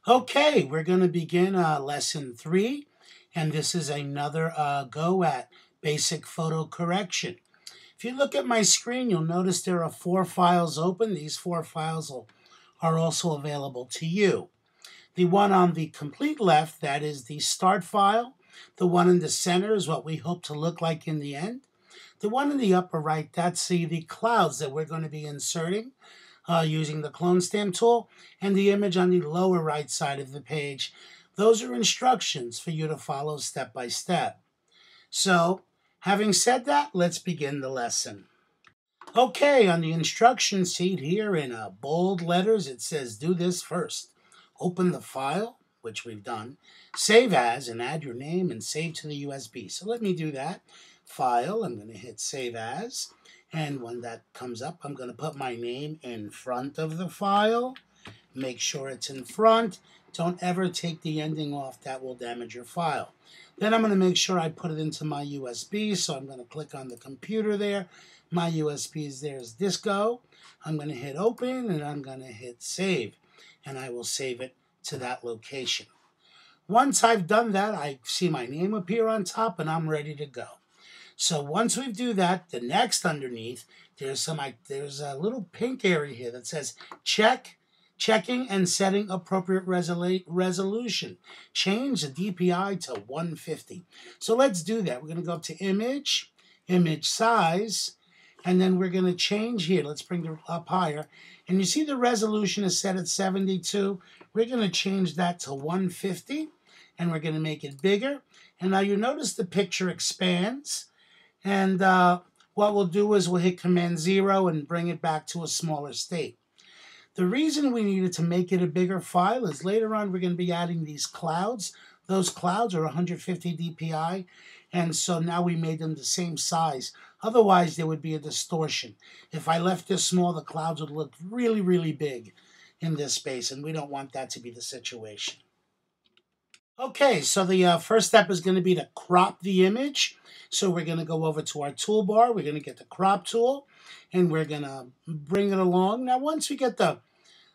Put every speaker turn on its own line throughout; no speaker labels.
Okay, we're going to begin lesson 3, and this is another go at basic photo correction. If you look at my screen, you'll notice there are 4 files open. These 4 files are also available to you. The one on the complete left, that is the start file. The one in the center is what we hope to look like in the end. The one in the upper right, that's the clouds that we're going to be inserting using the clone stamp tool, and the image on the lower right side of the page. Those are instructions for you to follow step by step. So, having said that, let's begin the lesson. Okay, on the instruction sheet here in bold letters, it says do this first. Open the file, which we've done, save as, and add your name and save to the USB. So let me do that. File, I'm going to hit save as. And when that comes up, I'm going to put my name in front of the file. Make sure it's in front. Don't ever take the ending off. That will damage your file. Then I'm going to make sure I put it into my USB. So I'm going to click on the computer there. My USB is there as Disco. I'm going to hit open and I'm going to hit save. And I will save it to that location. Once I've done that, I see my name appear on top and I'm ready to go. So once we do that, the next underneath, there's a little pink area here that says checking and setting appropriate resolution. Change the DPI to 150. So let's do that. We're going to go up to image size, and then we're going to change here. Let's bring it up higher. And you see the resolution is set at 72. We're going to change that to 150, and we're going to make it bigger. And now you notice the picture expands. And what we'll do is we'll hit Command 0 and bring it back to a smaller state. The reason we needed to make it a bigger file is later on we're going to be adding these clouds. Those clouds are 150 dpi, and so now we made them the same size. Otherwise, there would be a distortion. If I left this small, the clouds would look really, really big in this space, and we don't want that to be the situation. Okay, so the first step is going to be to crop the image. So we're going to go over to our toolbar. We're going to get the crop tool, and we're going to bring it along. Now, once we get a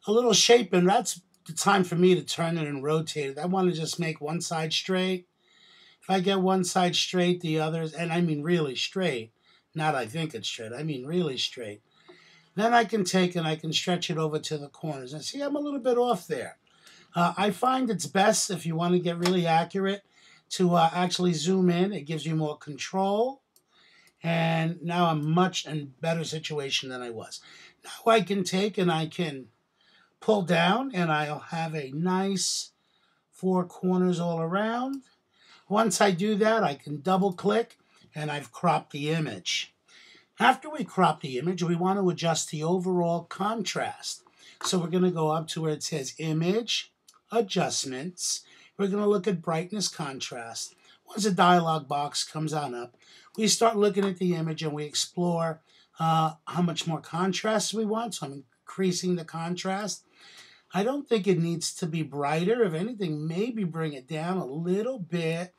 little shape in, that's the time for me to turn it and rotate it. I want to just make one side straight. If I get one side straight, the others, and I mean really straight, not I think it's straight, I mean really straight. Then I can take and I can stretch it over to the corners. And see, I'm a little bit off there. I find it's best if you want to get really accurate to actually zoom in. It gives you more control. And now I'm much in better situation than I was. Now I can take and I can pull down and I'll have a nice 4 corners all around. Once I do that, I can double click and I've cropped the image. After we crop the image, we want to adjust the overall contrast. So we're going to go up to where it says Image, Adjustments. We're going to look at Brightness, Contrast. Once a dialog box comes on up, we start looking at the image and we explore how much more contrast we want. So I'm increasing the contrast. I don't think it needs to be brighter. If anything, maybe bring it down a little bit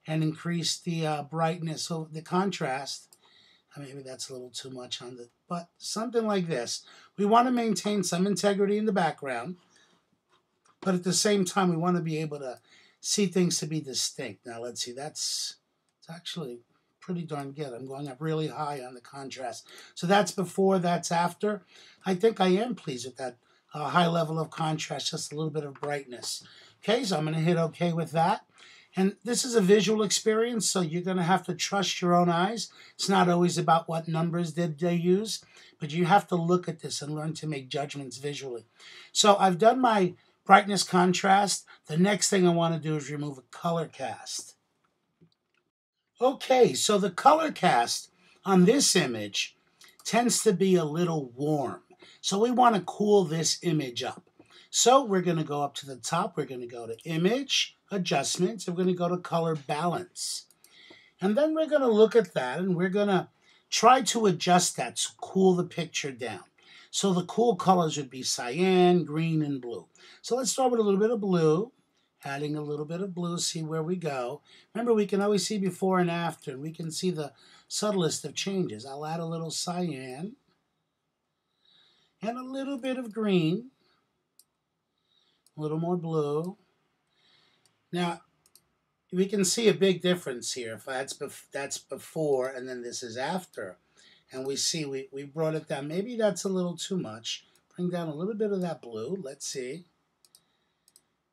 and increase the brightness of the contrast. Maybe that's a little too much on the, but something like this. We want to maintain some integrity in the background, but at the same time, we want to be able to see things to be distinct. Now, let's see. It's actually pretty darn good. I'm going up really high on the contrast. So that's before, that's after. I think I am pleased with that high level of contrast, just a little bit of brightness. Okay, so I'm going to hit OK with that. And this is a visual experience, so you're going to have to trust your own eyes. It's not always about what numbers did they use, but you have to look at this and learn to make judgments visually. So I've done my brightness contrast. The next thing I want to do is remove a color cast. Okay, so the color cast on this image tends to be a little warm. So we want to cool this image up. So we're going to go up to the top. We're going to go to Image, Adjustments. We're going to go to Color Balance. And then we're going to look at that and we're going to try to adjust that to cool the picture down. So the cool colors would be cyan, green, and blue. So let's start with a little bit of blue. Adding a little bit of blue, see where we go. Remember, we can always see before and after. And we can see the subtlest of changes. I'll add a little cyan and a little bit of green. A little more blue. Now, we can see a big difference here. If that's before and then this is after. And we see we brought it down. Maybe that's a little too much. Bring down a little bit of that blue. Let's see.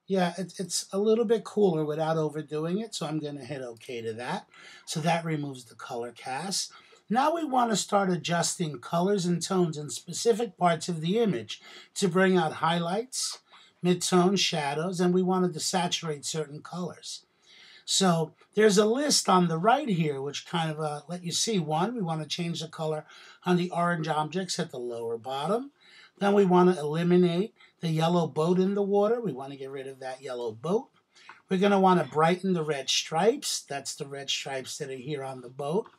Yeah, it's a little bit cooler without overdoing it, so I'm going to hit OK to that. So that removes the color cast. Now we want to start adjusting colors and tones in specific parts of the image to bring out highlights, midtones, shadows, and we want to desaturate certain colors. So there's a list on the right here which kind of let you see. One, we want to change the color on the orange objects at the lower bottom. Then we want to eliminate the yellow boat in the water. We want to get rid of that yellow boat. We're going to want to brighten the red stripes. That's the red stripes that are here on the boat.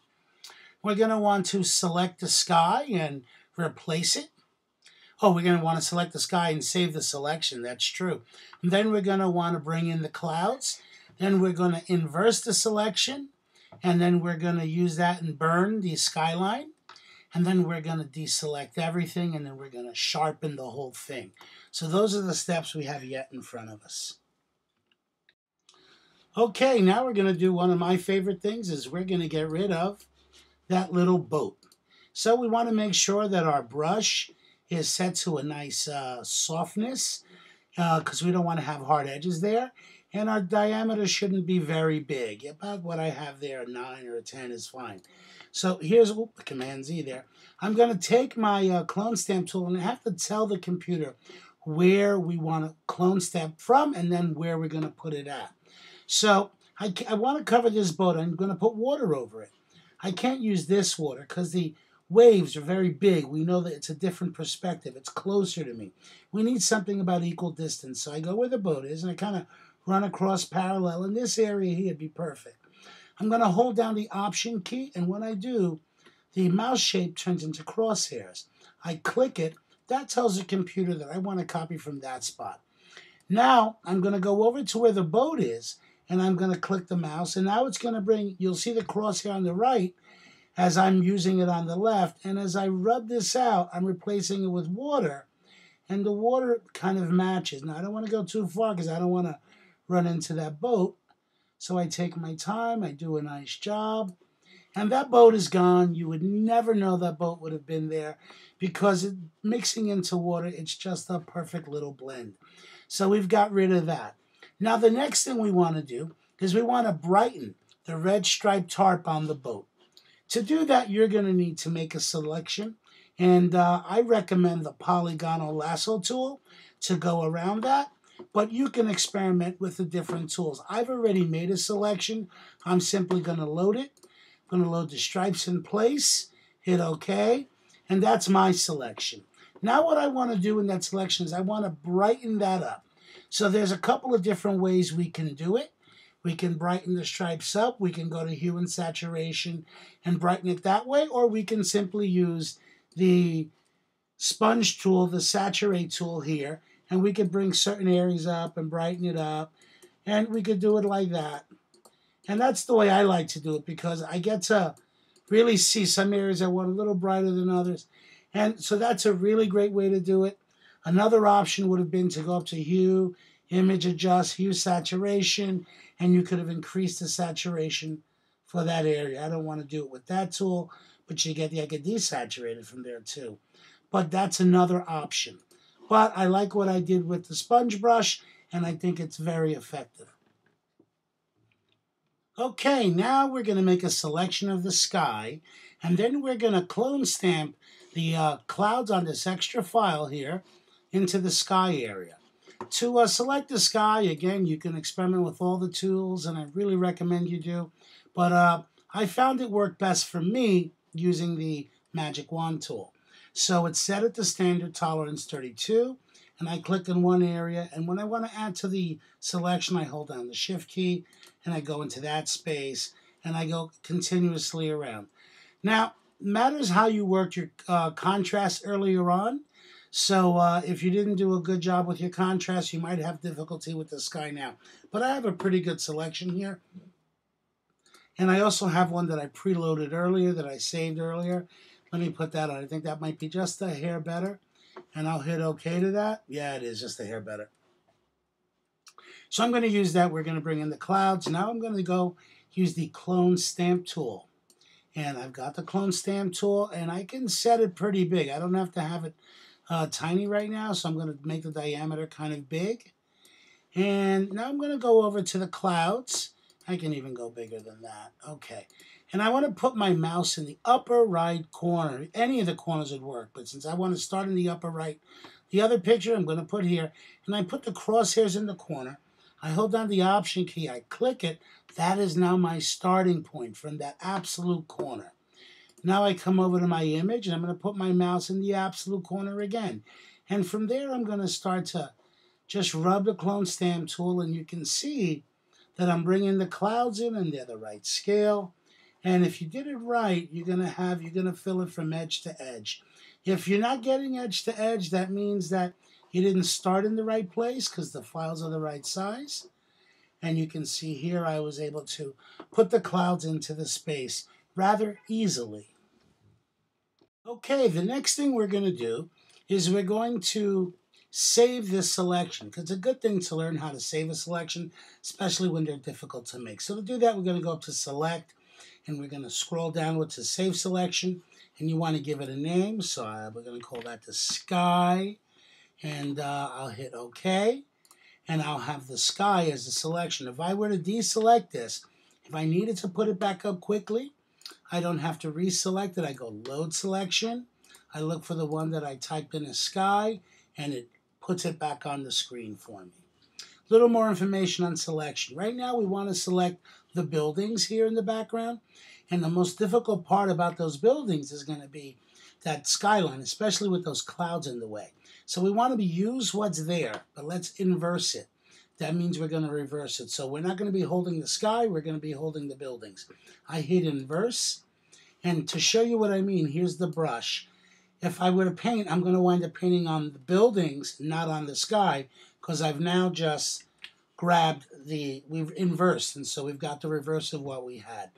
We're going to want to select the sky and replace it. Oh, we're going to want to select the sky and save the selection. That's true. And then we're going to want to bring in the clouds. Then we're going to inverse the selection. And then we're going to use that and burn the skyline. And then we're going to deselect everything, and then we're going to sharpen the whole thing. So those are the steps we have yet in front of us. Okay, now we're going to do one of my favorite things is we're going to get rid of that little boat. So we want to make sure that our brush is set to a nice softness because we don't want to have hard edges there. And our diameter shouldn't be very big. About what I have there, a 9 or a 10 is fine. So here's Command Z there. I'm going to take my clone stamp tool and I have to tell the computer where we want to clone stamp from and then where we're going to put it at. So I want to cover this boat. I'm going to put water over it. I can't use this water because the waves are very big. We know that it's a different perspective. It's closer to me. We need something about equal distance. So I go where the boat is and I kind of run across parallel. In this area here, it'd be perfect. I'm going to hold down the Option key, and when I do, the mouse shape turns into crosshairs. I click it. That tells the computer that I want to copy from that spot. Now, I'm going to go over to where the boat is, and I'm going to click the mouse, and now it's going to bring, you'll see the crosshair on the right as I'm using it on the left, and as I rub this out, I'm replacing it with water, and the water kind of matches. Now, I don't want to go too far because I don't want to run into that boat. So I take my time, I do a nice job, and that boat is gone. You would never know that boat would have been there because mixing into water, it's just a perfect little blend. So we've got rid of that. Now the next thing we want to do is we want to brighten the red striped tarp on the boat. To do that, you're going to need to make a selection, and I recommend the polygonal lasso tool to go around that. But you can experiment with the different tools. I've already made a selection. I'm simply going to load it. I'm going to load the stripes in place, hit OK, and that's my selection. Now what I want to do in that selection is I want to brighten that up. So there's a couple of different ways we can do it. We can brighten the stripes up. We can go to Hue and Saturation and brighten it that way, or we can simply use the sponge tool, the Saturate tool here, and we could bring certain areas up and brighten it up. And we could do it like that. And that's the way I like to do it because I get to really see some areas I want a little brighter than others. And so that's a really great way to do it. Another option would have been to go up to Hue, Image Adjust, Hue Saturation, and you could have increased the saturation for that area. I don't want to do it with that tool, but I could desaturate it from there too. But that's another option. But I like what I did with the sponge brush, and I think it's very effective. Okay, now we're going to make a selection of the sky, and then we're going to clone stamp the clouds on this extra file here into the sky area. To select the sky, again, you can experiment with all the tools, and I really recommend you do. But I found it worked best for me using the Magic Wand tool. So it's set at the standard tolerance 32, and I click in one area, and when I want to add to the selection, I hold down the Shift key, and I go into that space, and I go continuously around. Now, matters how you worked your contrast earlier on. So if you didn't do a good job with your contrast, you might have difficulty with the sky now. But I have a pretty good selection here. And I also have one that I preloaded earlier, that I saved earlier. Let me put that on. I think that might be just a hair better. And I'll hit OK to that. Yeah, it is just a hair better. So I'm going to use that. We're going to bring in the clouds. Now I'm going to go use the clone stamp tool. And I've got the clone stamp tool, and I can set it pretty big. I don't have to have it tiny right now, so I'm going to make the diameter kind of big. And now I'm going to go over to the clouds. I can even go bigger than that. Okay. And I want to put my mouse in the upper right corner. Any of the corners would work, but since I want to start in the upper right, the other picture I'm going to put here, and I put the crosshairs in the corner. I hold down the Option key, I click it. That is now my starting point from that absolute corner. Now I come over to my image, and I'm going to put my mouse in the absolute corner again. And from there, I'm going to start to just rub the clone stamp tool, and you can see that I'm bringing the clouds in, and they're the right scale. And if you did it right, you're going to fill it from edge to edge. If you're not getting edge to edge, that means that you didn't start in the right place because the files are the right size. And you can see here I was able to put the clouds into the space rather easily. Okay, the next thing we're going to do is we're going to save this selection, because it's a good thing to learn how to save a selection, especially when they're difficult to make. So to do that, we're going to go up to Select, and we're going to scroll downward to Save Selection, and you want to give it a name. So we're going to call that the sky, and I'll hit OK, and I'll have the sky as the selection. If I were to deselect this, if I needed to put it back up quickly, I don't have to reselect it. I go Load Selection. I look for the one that I typed in as sky, and it puts it back on the screen for me. A little more information on selection. Right now we want to select the buildings here in the background, and the most difficult part about those buildings is going to be that skyline, especially with those clouds in the way. So we want to use what's there, but let's inverse it. That means we're going to reverse it. So we're not going to be holding the sky, we're going to be holding the buildings. I hit Inverse, and to show you what I mean, here's the brush. If I were to paint, I'm going to wind up painting on the buildings, not on the sky, because I've now just grabbed we've inversed, and so we've got the reverse of what we had.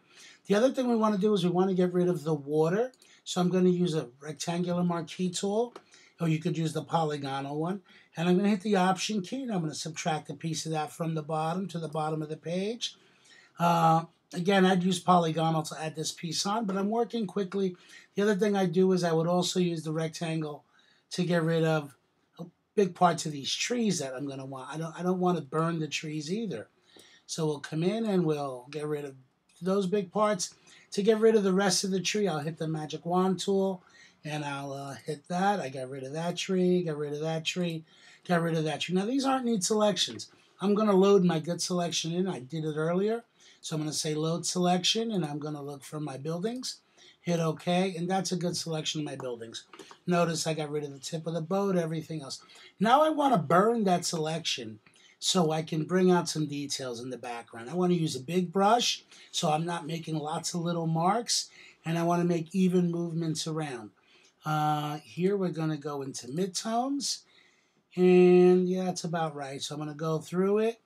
The other thing we want to do is we want to get rid of the water, so I'm going to use a rectangular marquee tool, or you could use the polygonal one, and I'm going to hit the Option key, and I'm going to subtract a piece of that from the bottom to the bottom of the page. Again, I'd use polygonal to add this piece on, but I'm working quickly. The other thing I do is I would also use the rectangle to get rid of big parts of these trees that I'm going to want. I don't want to burn the trees either. So we'll come in and we'll get rid of those big parts. To get rid of the rest of the tree, I'll hit the magic wand tool, and I'll hit that. I got rid of that tree, got rid of that tree, got rid of that tree. Now, these aren't neat selections. I'm going to load my good selection in. I did it earlier. So I'm going to say Load Selection, and I'm going to look for my buildings. Hit OK, and that's a good selection of my buildings. Notice I got rid of the tip of the boat, everything else. Now I want to burn that selection so I can bring out some details in the background. I want to use a big brush so I'm not making lots of little marks, and I want to make even movements around. Here we're going to go into midtones, and yeah, that's about right. So I'm going to go through it.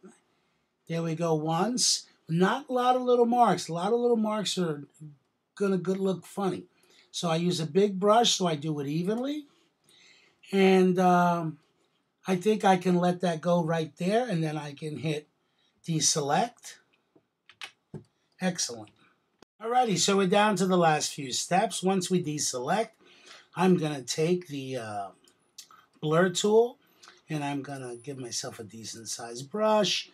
There we go once. Not a lot of little marks. A lot of little marks are going to look funny. So I use a big brush, so I do it evenly. And I think I can let that go right there, and then I can hit Deselect. Excellent. Alrighty, so we're down to the last few steps. Once we deselect, I'm going to take the blur tool, and I'm going to give myself a decent sized brush.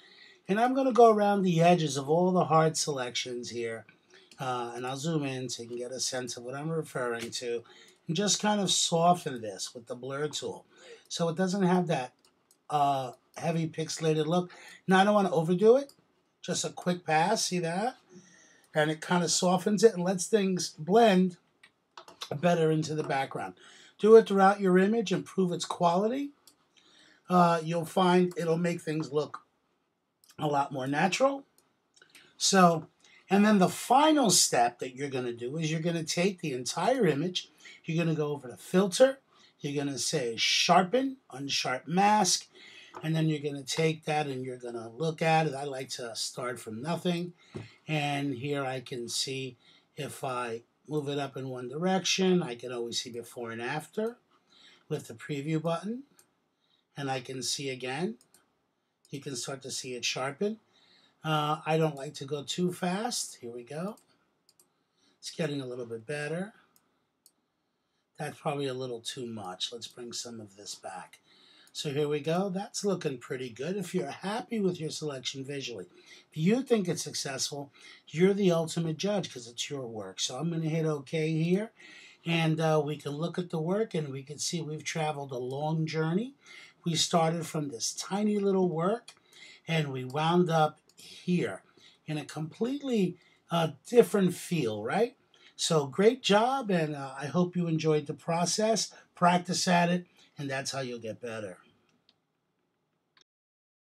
And I'm going to go around the edges of all the hard selections here. And I'll zoom in so you can get a sense of what I'm referring to. And just kind of soften this with the blur tool, so it doesn't have that heavy pixelated look. Now, I don't want to overdo it. Just a quick pass, see that? And it kind of softens it and lets things blend better into the background. Do it throughout your image, improve its quality. You'll find it'll make things look a lot more natural. So, and then the final step that you're going to do is you're going to take the entire image, you're going to go over to Filter, you're going to say Sharpen, Unsharp Mask, and then you're going to take that and you're going to look at it. I like to start from nothing, and here I can see if I move it up in one direction, I can always see before and after with the preview button, and I can see again You can start to see it sharpen. I don't like to go too fast. Here we go. It's getting a little bit better. That's probably a little too much. Let's bring some of this back. So here we go. That's looking pretty good. If you're happy with your selection visually, if you think it's successful, you're the ultimate judge because it's your work. So I'm going to hit OK here. And we can look at the work and we can see we've traveled a long journey. We started from this tiny little work and we wound up here in a completely different feel, right? So great job, and I hope you enjoyed the process. Practice at it, and that's how you'll get better.